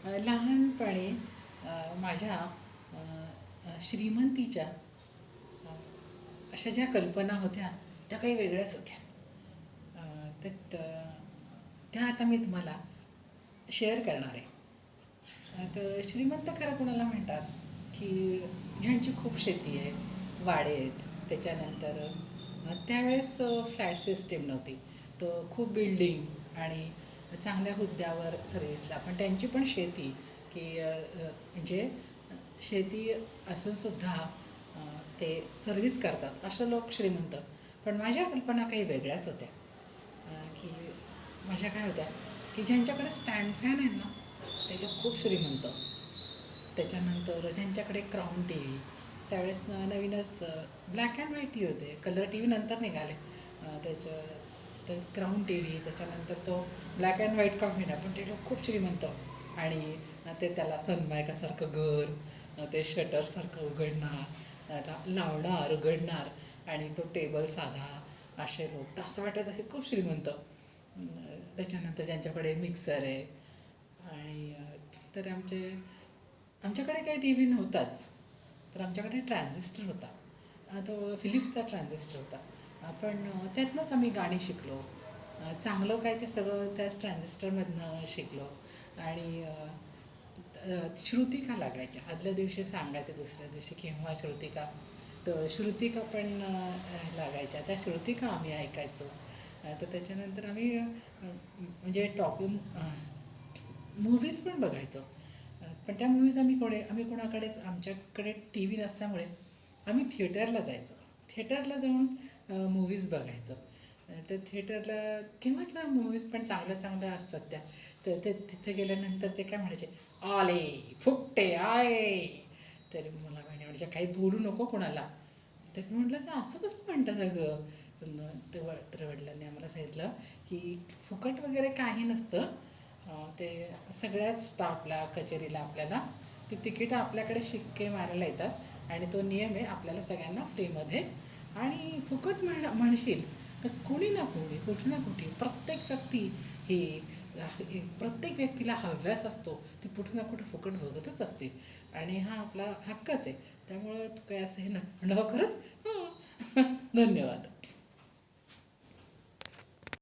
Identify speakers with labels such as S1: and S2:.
S1: लहानपणी माझ्या श्रीमंतीच्या अशा ज्या कल्पना होत्या त्या काही वेगळ्याच होत्या. त्या आता मी तुम्हाला शेअर करणार आहे. तर श्रीमंत खरं कोणाला म्हणतात की ज्यांची खूप शेती आहे, वाडे आहेत. त्याच्यानंतर त्यावेळेस फ्लॅट सिस्टीम नव्हती, तर खूप बिल्डिंग आणि चांगल्या हुद्द्यावर सर्व्हिसला पण त्यांची पण शेती की म्हणजे शेती असूनसुद्धा ते सर्व्हिस करतात असे लोक श्रीमंत. पण माझ्या कल्पना काही वेगळ्याच होत्या. की माझ्या काय होत्या की ज्यांच्याकडे स्टँड फॅन आहेत ना ते लोक खूप श्रीमंत. त्याच्यानंतर ज्यांच्याकडे क्राऊन टी व्ही, त्यावेळेस नवीनच black and white T V होते, कलर टी व्ही नंतर निघाले. त्याच्या तर क्राऊन टी व्ही, त्याच्यानंतर तो ब्लॅक अँड व्हाईट का होईना पण ते लोक खूप श्रीमंत. आणि ते त्याला सनमायकासारखं घर, ते शटरसारखं उघडणार, लावणार उघडणार आणि तो टेबल साधा, असे लोक तर असं वाटायचं हे खूप श्रीमंत. त्याच्यानंतर ज्यांच्याकडे मिक्सर आहे आणि तर आमच्याकडे काही टी व्ही नव्हताच. तर आमच्याकडे ट्रान्झिस्टर होता. तो फिलिप्सचा ट्रान्झिस्टर होता. पण त्यातनंच आम्ही गाणी शिकलो. चांगलं काय ते सगळं त्या ट्रान्झिस्टरमधनं शिकलो. आणि श्रुतिका लागायच्या आदल्या दिवशी सांगायच्या दुसऱ्या दिवशी केव्हा श्रुतिका. तर श्रुतिका पण लागायच्या, त्या श्रुतिका आम्ही ऐकायचो. तर त्याच्यानंतर आम्ही म्हणजे मूव्हीज पण बघायचो. पण त्या मूव्हीज आम्ही कोणाकडेच आमच्याकडे टी व्ही नसल्यामुळे आम्ही थिएटरला जायचो. थिएटरला जाऊन मूव्हीज बघायचो. तर थिएटरला केव्हा केव्हा मूव्हीज पण चांगल्या चांगल्या असतात त्या. तर ते तिथे गेल्यानंतर ते काय म्हणायचे, आले फुकटे आले. तर मला म्हणायचे काही बोलू नको कोणाला. तर मी म्हटलं तर असं कसं म्हणतात अगं. तर वडिलांनी आम्हाला सांगितलं की फुकट वगैरे काही नसतं. ते सगळ्याच स्टाफला कचेरीला आपल्याला ती तिकीटं आपल्याकडे शिक्के मारायला येतात आणि तो नियम आहे आपल्याला सगळ्यांना फ्रीमध्ये. आणि फुकट म्हणशील तर कोणी ना कोणी कुठे ना कुठे प्रत्येक व्यक्ती ही प्रत्येक व्यक्तीला हव्यास असतो ती कुठे ना कुठे फुकट बघतच असते. आणि हा आपला हक्कच आहे. त्यामुळं तू काय असं हे न खरंच हां धन्यवाद.